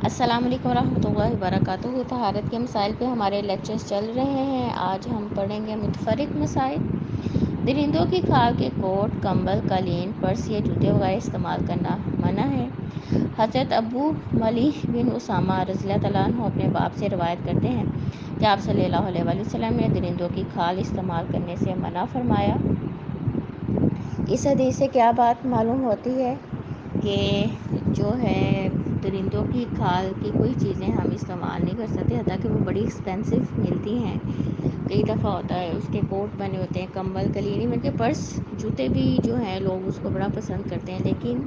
السلام علیکم ورحمۃ اللہ وبرکاتہ۔ طہارت کے مسائل پہ ہمارے لیکچرز چل رہے ہیں۔ آج ہم پڑھیں گے متفرق مسائل۔ درندوں کی کھال کے کوٹ، کمبل، قالین، پرس یا جوتے وغیرہ استعمال کرنا منع ہے۔ حضرت ابو ملیح بن اسامہ رضی اللہ تعالیٰ عنہ اپنے باپ سے روایت کرتے ہیں کہ آپ صلی اللہ علیہ وآلہ وسلم نے درندوں کی کھال استعمال کرنے سے منع فرمایا۔ اس حدیث سے کیا بات معلوم ہوتی ہے کہ جو ہے درندوں کی کھال کی کوئی چیزیں ہم استعمال نہیں کر سکتے، حتیٰ کہ وہ بڑی ایکسپینسو ملتی ہیں۔ کئی دفعہ ہوتا ہے اس کے کوٹ بنے ہوتے ہیں، کمبل، قالین، بلکہ پرس، جوتے بھی جو ہیں لوگ اس کو بڑا پسند کرتے ہیں، لیکن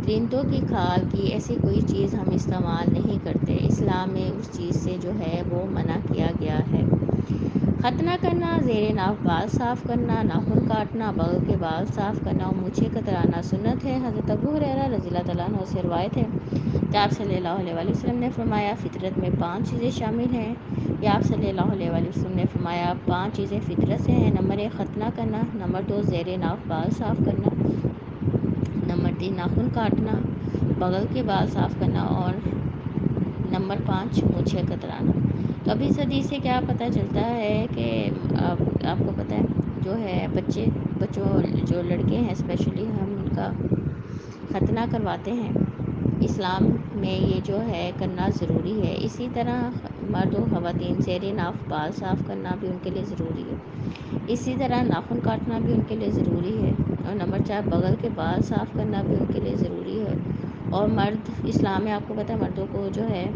درندوں کی کھال کی ایسی کوئی چیز ہم استعمال نہیں کرتے۔ اسلام میں اس چیز سے جو ہے وہ منع کیا گیا ہے۔ ختنہ کرنا، زیر ناف بال صاف کرنا، ناخن کاٹنا، بغل کے بال صاف کرنا اور مونچھیں کترانا سنت ہے۔ حضرت ابو ہریرہ رضی اللہ تعالیٰ عنہ سے روایت ہے کہ آپ صلی اللہ علیہ وآلہ وسلم نے فرمایا فطرت میں 5 چیزیں شامل ہیں۔ یا آپ صلی اللہ علیہ وآلہ وسلم نے فرمایا 5 چیزیں فطرت سے ہیں۔ نمبر 1 ختنہ کرنا، نمبر 2 زیر ناف بال صاف کرنا، نمبر 3 ناخن کاٹنا، بغل کے بال صاف کرنا اور نمبر 5 مونچھیں کترانا۔ تو اب اس حدیث سے کیا پتہ چلتا ہے کہ آپ کو پتہ ہے جو ہے بچوں جو لڑکے ہیں اسپیشلی ہم ان کا ختنہ کرواتے ہیں۔ اسلام میں یہ جو ہے کرنا ضروری ہے۔ اسی طرح مرد و خواتین زیر ناف بال صاف کرنا بھی ان کے لیے ضروری ہے۔ اسی طرح ناخن کاٹنا بھی ان کے لیے ضروری ہے۔ اور نمبر 4 بغل کے بال صاف کرنا بھی ان کے لیے ضروری ہے۔ اور مرد اسلام میں آپ کو پتہ ہے مردوں کو جو ہے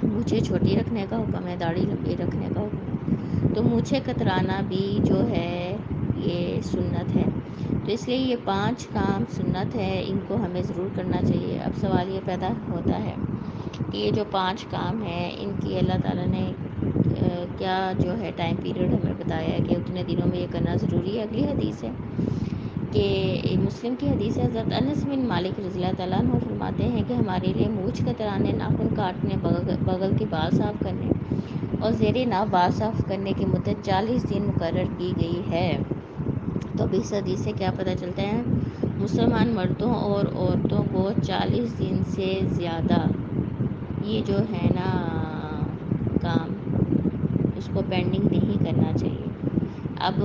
مونچھیں چھوٹی رکھنے کا حکم ہے، داڑھی لمبی رکھنے کا حکم ہے، تو مونچھیں کترانا بھی جو ہے یہ سنت ہے۔ تو اس لیے یہ 5 کام سنت ہے، ان کو ہمیں ضرور کرنا چاہیے۔ اب سوال یہ پیدا ہوتا ہے کہ یہ جو 5 کام ہیں ان کی اللہ تعالیٰ نے کیا جو ہے ٹائم پیریڈ ہمیں بتایا ہے کہ اتنے دنوں میں یہ کرنا ضروری ہے۔ اگلی حدیث ہے کہ مسلم کی حدیث ہے، حضرت انس بن مالک رضی اللہ تعالیٰ عنہ فرماتے ہیں کہ ہمارے لیے مونچھ کترانے، ناخن کاٹنے، بغل کے بال صاف کرنے اور زیر ناف بال صاف کرنے کی مدت 40 دن مقرر کی گئی ہے۔ تو اب اس حدیث سے کیا پتہ چلتا ہے، مسلمان مردوں اور عورتوں کو 40 دن سے زیادہ یہ جو ہے نا کام اس کو پینڈنگ نہیں کرنا چاہیے۔ اب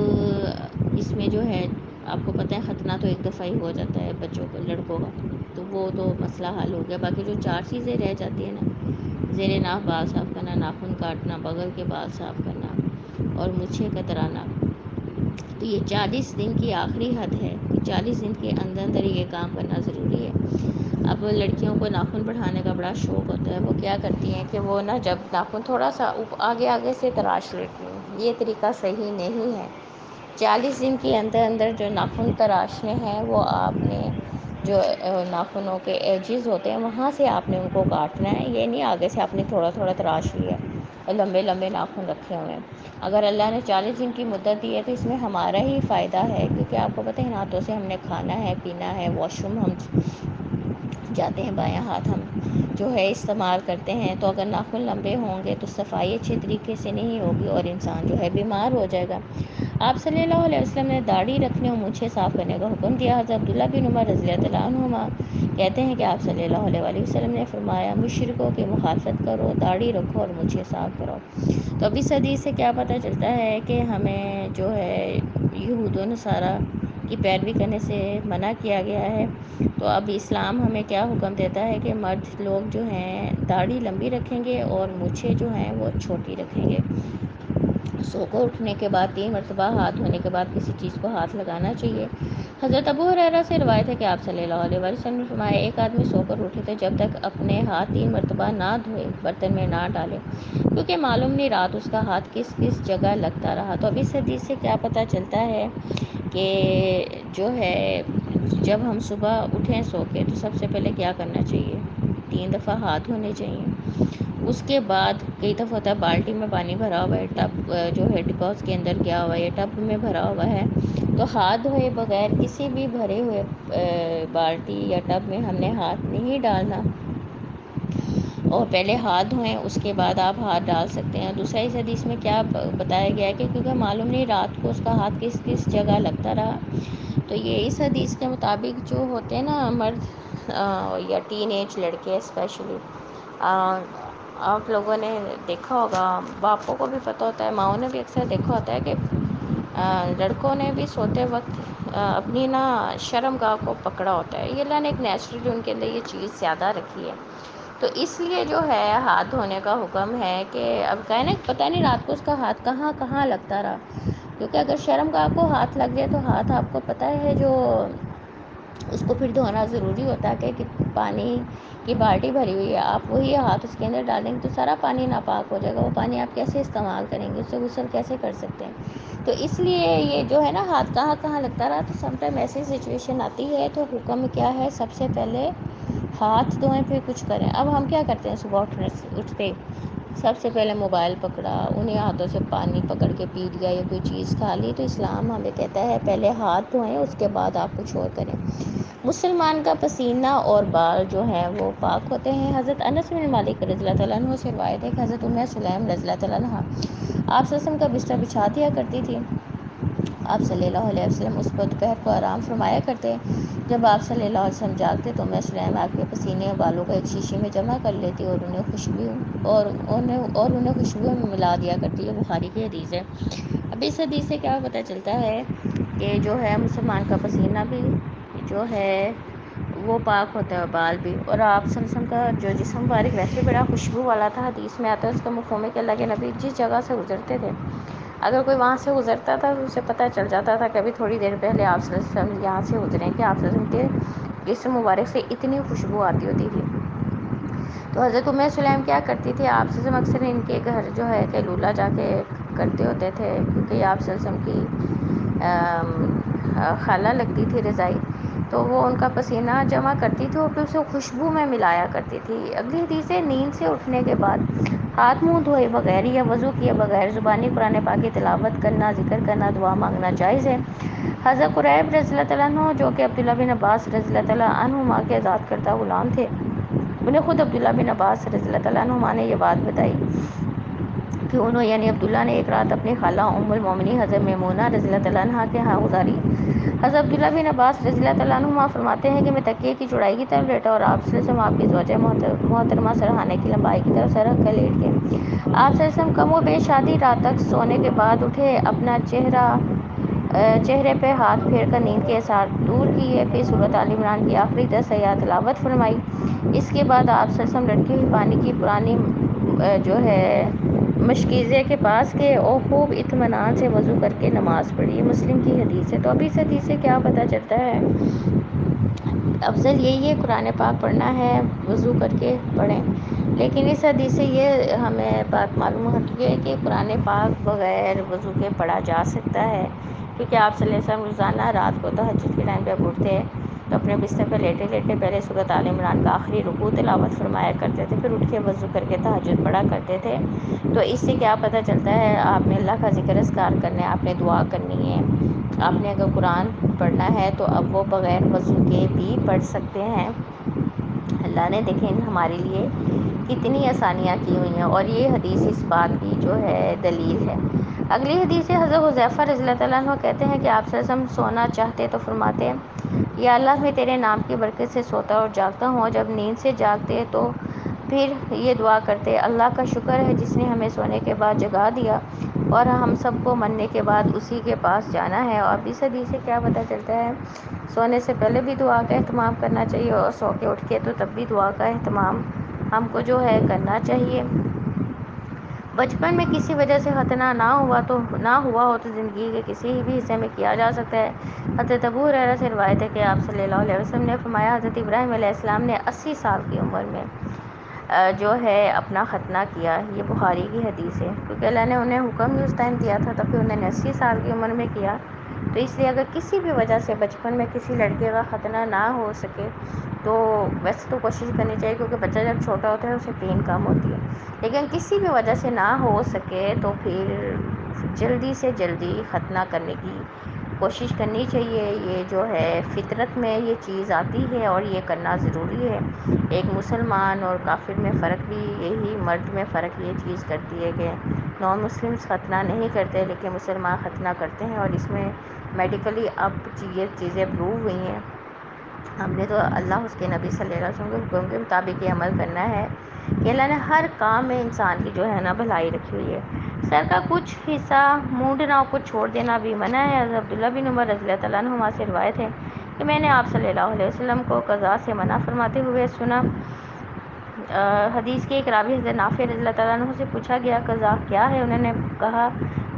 اس میں جو ہے آپ کو پتہ ہے ختنہ تو ایک دفعہ ہی ہو جاتا ہے بچوں کو، لڑکوں کا، تو وہ تو مسئلہ حل ہو گیا۔ باقی جو 4 چیزیں رہ جاتی ہیں نا، زیر ناف بال صاف کرنا، ناخن کاٹنا، بغل کے بال صاف کرنا اور مونچھیں کترانا، تو یہ 40 دن کی آخری حد ہے کہ 40 دن کے اندر اندر یہ کام کرنا ضروری ہے۔ اب لڑکیوں کو ناخن بڑھانے کا بڑا شوق ہوتا ہے، وہ کیا کرتی ہیں کہ وہ نا جب ناخن تھوڑا سا آگے آگے سے تراش لیتی ہیں، یہ طریقہ صحیح نہیں ہے۔ 40 دن کے اندر اندر جو ناخن تراشنے ہیں وہ آپ نے جو ناخنوں کے ایجز ہوتے ہیں وہاں سے آپ نے ان کو کاٹنا ہے، یہ نہیں آگے سے آپ نے تھوڑا تھوڑا تراش لیا اور لمبے لمبے ناخن رکھے ہوئے ہیں۔ اگر اللہ نے 40 دن کی مدت دی ہے تو اس میں ہمارا ہی فائدہ ہے، کیونکہ آپ کو پتہ ہے ان ہاتھوں سے ہم نے کھانا ہے، پینا ہے، واش روم ہم جاتے ہیں، بایاں ہاتھ ہم جو ہے استعمال کرتے ہیں، تو اگر ناخن لمبے ہوں گے تو صفائی اچھے طریقے سے نہیں ہوگی اور انسان جو ہے بیمار ہو جائے گا۔ آپ صلی اللہ علیہ وسلم نے داڑھی رکھنے اور مونچھیں صاف کرنے کا حکم دیا۔ حضرت عبداللہ بن عمر رضی اللہ تعالیٰ عنہما کہتے ہیں کہ آپ صلی اللہ علیہ وآلہ وسلم نے فرمایا مشرکوں کی مخالفت کرو، داڑھی رکھو اور مونچھیں صاف کرو۔ تو اب اس حدیث سے کیا پتہ چلتا ہے کہ ہمیں جو ہے یہود و نصارہ کی پیروی کرنے سے منع کیا گیا ہے۔ تو اب اسلام ہمیں کیا حکم دیتا ہے کہ مرد لوگ جو ہیں داڑھی لمبی رکھیں گے اور مونچھیں جو ہیں وہ چھوٹی رکھیں گے۔ سو کو اٹھنے کے بعد 3 مرتبہ ہاتھ دھونے کے بعد کسی چیز کو ہاتھ لگانا چاہیے۔ حضرت ابو ہریرہ سے روایت ہے کہ آپ صلی اللہ علیہ وسلم نے فرمایا ایک آدمی سو کر اٹھے تھے جب تک اپنے ہاتھ 3 مرتبہ نہ دھوئے برتن میں نہ ڈالے، کیونکہ معلوم نہیں رات اس کا ہاتھ کس کس جگہ لگتا رہا۔ تو اب اس حدیث سے کیا پتہ چلتا ہے کہ جو ہے جب ہم صبح اٹھیں سو کے تو سب سے پہلے کیا کرنا چاہیے، 3 دفعہ ہاتھ دھونے چاہیے۔ اس کے بعد کئی دفعہ ہوتا ہے بالٹی میں پانی بھرا ہوا ہے، ٹب جو ہے ڈپوز کے اندر گیا ہوا ہے یا ٹب میں بھرا ہوا ہے، تو ہاتھ دھوئے بغیر کسی بھی بھرے ہوئے بالٹی یا ٹب میں ہم نے ہاتھ نہیں ڈالنا، اور پہلے ہاتھ دھوئیں اس کے بعد آپ ہاتھ ڈال سکتے ہیں۔ دوسرا اس حدیث میں کیا بتایا گیا ہے کہ کیونکہ معلوم نہیں رات کو اس کا ہاتھ کس کس جگہ لگتا رہا، تو یہ اس حدیث کے مطابق جو ہوتے ہیں نا مرد یا ٹین ایج لڑکے اسپیشلی، آ، آپ لوگوں نے دیکھا ہوگا، باپوں کو بھی پتہ ہوتا ہے، ماؤں نے بھی اکثر دیکھا ہوتا ہے کہ لڑکوں نے بھی سوتے وقت اپنی نا شرم گاہ کو پکڑا ہوتا ہے. یہ اللہ نے ایک نیچرلی ان کے اندر یہ چیز زیادہ رکھی ہے. تو اس لیے جو ہے ہاتھ دھونے کا حکم ہے کہ اب کہیں نا پتہ نہیں رات کو اس کا ہاتھ کہاں کہاں لگتا رہا، کیونکہ اگر شرم گاہ کو ہاتھ لگ جائے تو ہاتھ آپ کو پتہ ہے جو اس کو پھر دھونا ضروری ہوتا ہے کہ پانی کی بالٹی بھری ہوئی ہے، آپ وہی ہاتھ اس کے اندر ڈالیں گے تو سارا پانی ناپاک ہو جائے گا. وہ پانی آپ کیسے استعمال کریں گے، اس سے غسل کیسے کر سکتے ہیں؟ تو اس لیے یہ جو ہے نا ہاتھ کہاں کہاں لگتا رہا، تو سم ٹائم ایسی سچویشن آتی ہے تو حکم کیا ہے، سب سے پہلے ہاتھ دھوئیں پھر کچھ کریں. اب ہم کیا کرتے ہیں، صبح اٹھتے سب سے پہلے موبائل پکڑا، انہیں ہاتھوں سے پانی پکڑ کے پی لیا یا کوئی چیز کھا لی. تو اسلام ہمیں کہتا ہے پہلے ہاتھ دھوئیں، اس کے بعد آپ کچھ اور کریں. مسلمان کا پسینہ اور بال جو ہیں وہ پاک ہوتے ہیں. حضرت انس بن مالک رضی اللہ تعالیٰ عنہ سے روایت ہے کہ حضرت ام سلیم رضی اللہ تعالیٰ عنہ آپ صلی اللہ علیہ وسلم کا بستر بچھا دیا کرتی تھی. آپ صلی اللہ علیہ وسلم اس پر دوپہر کو آرام فرمایا کرتے. جب آپ صلی اللہ علیہ وسلم جاگتے تو ام سلیم آپ کے پسینے اور بالوں کو ایک شیشے میں جمع کر لیتی اور انہیں خوشبو میں ملا دیا کرتی ہے. بخاری کی حدیث ہے. اب اس حدیث سے کیا پتہ چلتا ہے کہ جو ہے مسلمان کا پسینہ بھی جو ہے وہ پاک ہوتا ہے، اور بال بھی. اور آپ صلی اللہ علیہ وسلم کا جو جسم مبارک ویسے بڑا خوشبو والا تھا، حدیث میں آتا ہے اس کا مفہوم ہے کہ اللہ کے نبی جس جگہ سے گزرتے تھے اگر کوئی وہاں سے گزرتا تھا تو اسے پتہ چل جاتا تھا کہ ابھی تھوڑی دیر پہلے آپ صلی اللہ علیہ وسلم یہاں سے گزرے، کہ آپ صلی اللہ علیہ وسلم کے جسم مبارک سے اتنی خوشبو آتی ہوتی تھی. تو حضرت ام سلیم کیا کرتی تھی، آپ صلی اللہ علیہ وسلم اکثر ان کے گھر جو ہے کہ لولا جا کے کرتے ہوتے تھے، کیونکہ آپ صلی اللہ علیہ وسلم کی خالہ لگتی تھی رضائی، تو وہ ان کا پسینہ جمع کرتی تھی اور پھر اسے خوشبو میں ملایا کرتی تھی. اگلی حدیث ہے، نیند سے اٹھنے کے بعد ہاتھ منہ دھوئے بغیر یا وضو کیے بغیر زبانی قرآن پاک کی تلاوت کرنا، ذکر کرنا، دعا مانگنا جائز ہے. حضرت قریب رضی اللہ تعالیٰ عنہ جو کہ عبداللہ بن عباس رضی اللہ تعالیٰ عنہما کے آزاد کردہ غلام تھے، انہیں خود عبداللہ بن عباس رضی اللہ تعالیٰ عنہما نے یہ بات بتائی کہ انہوں یعنی عبداللہ نے ایک رات اپنی خالہ ام المومنین حضرت میمونہ رضی اللہ تعالیٰ عنہ کے ہاں گزاری. حضرت عبداللہ بن عباس رضی اللہ تعالیٰ عنہما فرماتے ہیں کہ میں تکیے کی چوڑائی کی طرف لیٹا اور آپ صلی اللہ علیہ وسلم آپ کی زوجہ محترمہ سرہانے کی لمبائی کی طرف سر رکھ کر لیٹ گئے. آپ صلی اللہ علیہ وسلم کم و بیش آدھی رات تک سونے کے بعد اٹھے، اپنا چہرے پہ ہاتھ پھیر کر نیند کے اثار دور کیے، پھر سورۃ آل عمران کی آخری 10 آیات تلاوت فرمائی. اس کے بعد آپ صلی اللہ علیہ وسلم لڑکی ہوئی پانی کی پرانی جو ہے مشکیزے کے پاس گئے اور خوب اطمینان سے وضو کر کے نماز پڑھی. یہ مسلم کی حدیث ہے. تو اب اس حدیث سے کیا پتہ چلتا ہے، افضل یہی ہے قرآن پاک پڑھنا ہے وضو کر کے پڑھیں. لیکن اس حدیث سے یہ ہمیں بات معلوم ہوتی ہے کہ قرآن پاک بغیر وضو کے پڑھا جا سکتا ہے، کیونکہ آپ صلی اللہ علیہ وسلم روزانہ رات کو تہجد کے ٹائم پہ اٹھتے تو اپنے بستر پہ لیٹے لیٹے پہلے سورۃ آل عمران کا آخری رکوع تلاوت فرمایا کرتے تھے، پھر اٹھ کے وضو کر کے تہجد پڑھا کرتے تھے. تو اس سے کیا پتہ چلتا ہے، آپ نے اللہ کا ذکر اذکار کرنا ہے، آپ نے دعا کرنی ہے. آپ نے اگر قرآن پڑھنا ہے تو اب وہ بغیر وضو کے بھی پڑھ سکتے ہیں. اللہ نے دیکھیں ہمارے لیے کتنی آسانیاں کی ہوئی ہیں، اور یہ حدیث اس بات کی جو ہے دلیل ہے. اگلی حدیث سے حضرت حذیفہ رضی اللہ تعالیٰ عنہ کہتے ہیں کہ آپ صلی اللہ علیہ وسلم سونا چاہتے تو فرماتے، یا اللہ میں تیرے نام کی برکت سے سوتا اور جاگتا ہوں. اور جب نیند سے جاگتے تو پھر یہ دعا کرتے، اللہ کا شکر ہے جس نے ہمیں سونے کے بعد جگا دیا اور ہم سب کو مرنے کے بعد اسی کے پاس جانا ہے. اور اس حدیث سے کیا پتہ چلتا ہے، سونے سے پہلے بھی دعا کا اہتمام کرنا چاہیے، اور سو کے اٹھ کے تو تب بھی دعا کا اہتمام ہم کو جو ہے کرنا چاہیے. بچپن میں کسی وجہ سے ختنہ نہ ہوا ہو تو زندگی کے کسی بھی حصے میں کیا جا سکتا ہے. حضرت ابو ہریرہ سے روایت ہے کہ آپ صلی اللہ علیہ وسلم نے فرمایا، حضرت ابراہیم علیہ السلام نے 80 سال کی عمر میں جو ہے اپنا ختنہ کیا. یہ بخاری کی حدیث ہے، کیونکہ اللہ نے انہیں حکم بھی اس ٹائم دیا تھا تب بھی انہوں نے 80 سال کی عمر میں کیا. تو اس لیے اگر کسی بھی وجہ سے بچپن میں کسی لڑکے کا ختنہ نہ ہو سکے تو ویسے تو کوشش کرنی چاہیے، کیونکہ بچہ جب چھوٹا ہوتا ہے اسے پین کم ہوتی ہے. لیکن کسی بھی وجہ سے نہ ہو سکے تو پھر جلدی سے جلدی ختنہ کرنے کی کوشش کرنی چاہیے. یہ جو ہے فطرت میں یہ چیز آتی ہے اور یہ کرنا ضروری ہے. ایک مسلمان اور کافر میں فرق بھی یہی، مرد میں فرق یہ چیز کرتی ہے کہ نان مسلمس ختنہ نہیں کرتے لیکن مسلمان ختنہ کرتے ہیں، اور اس میں میڈیکلی اب یہ چیزیں پروو ہوئی ہیں. ہم نے تو اللہ اس کے نبی صلی اللہ علیہ وسلم کے حکم کے مطابق یہ عمل کرنا ہے کہ اللہ نے ہر کام میں انسان کی جو ہے نا بھلائی رکھی ہوئی ہے۔ سر کا کچھ حصہ مونڈنا، کچھ چھوڑ دینا بھی منع ہے۔ حضرت عبداللہ بن عمر رضی اللہ تعالیٰ عنہما سے روایت ہے کہ میں نے آپ صلی اللہ علیہ وسلم کو قضاء سے منع فرماتے ہوئے سنا۔ حدیث کے ایک راوی حضرت نافع رضی اللہ تعالیٰ عنہ سے پوچھا گیا قضاء کیا ہے؟ انہوں نے کہا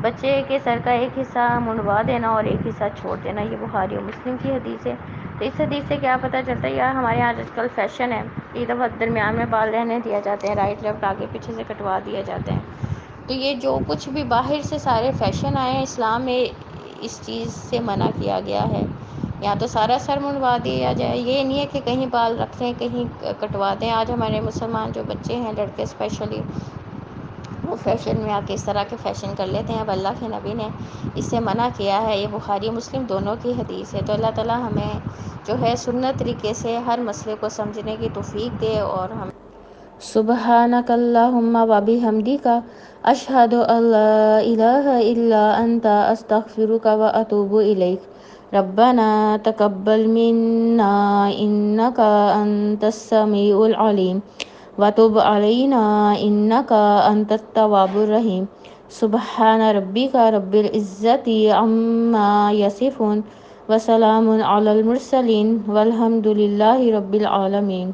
بچے کے سر کا ایک حصہ منڈوا دینا اور ایک حصہ چھوڑ دینا۔ یہ بخاری اور مسلم کی حدیث ہے۔ تو اس حدیث سے کیا پتہ چلتا ہے؟ یار ہمارے یہاں آج کل فیشن ہے، ایک دفعہ درمیان میں بال رہنے دیا جاتے ہیں، رائٹ لیفٹ آگے پیچھے سے کٹوا دیا جاتے ہیں۔ تو یہ جو کچھ بھی باہر سے سارے فیشن آئے ہیں، اسلام میں اس چیز سے منع کیا گیا ہے۔ یا تو سارا سر منڈوا دیا جائے، یہ نہیں ہے کہ کہیں بال رکھ دیں کہیں کٹوا دیں۔ آج ہمارے مسلمان جو بچے ہیں، لڑکے اسپیشلی، وہ فیشن میں آ کے اس طرح کے فیشن کر لیتے ہیں۔ اب اللہ کے نبی نے اس سے منع کیا ہے، یہ بخاری مسلم دونوں کی حدیث ہے۔ تو اللہ تعالیٰ ہمیں جو ہے سنت طریقے سے ہر مسئلے کو سمجھنے کی توفیق دے، اور ہم سبحانک اللہم و بحمدک اشہد ان لا الہ الا انت استغفرک و اتوب الیک۔ ربنا تقبل منا انک انت السمیع العلیم وتب علینا انک انت التواب الرحیم۔ سبحان ربک رب العزت عما یصفون وسلام علی المرسلین والحمد للہ رب العالمین۔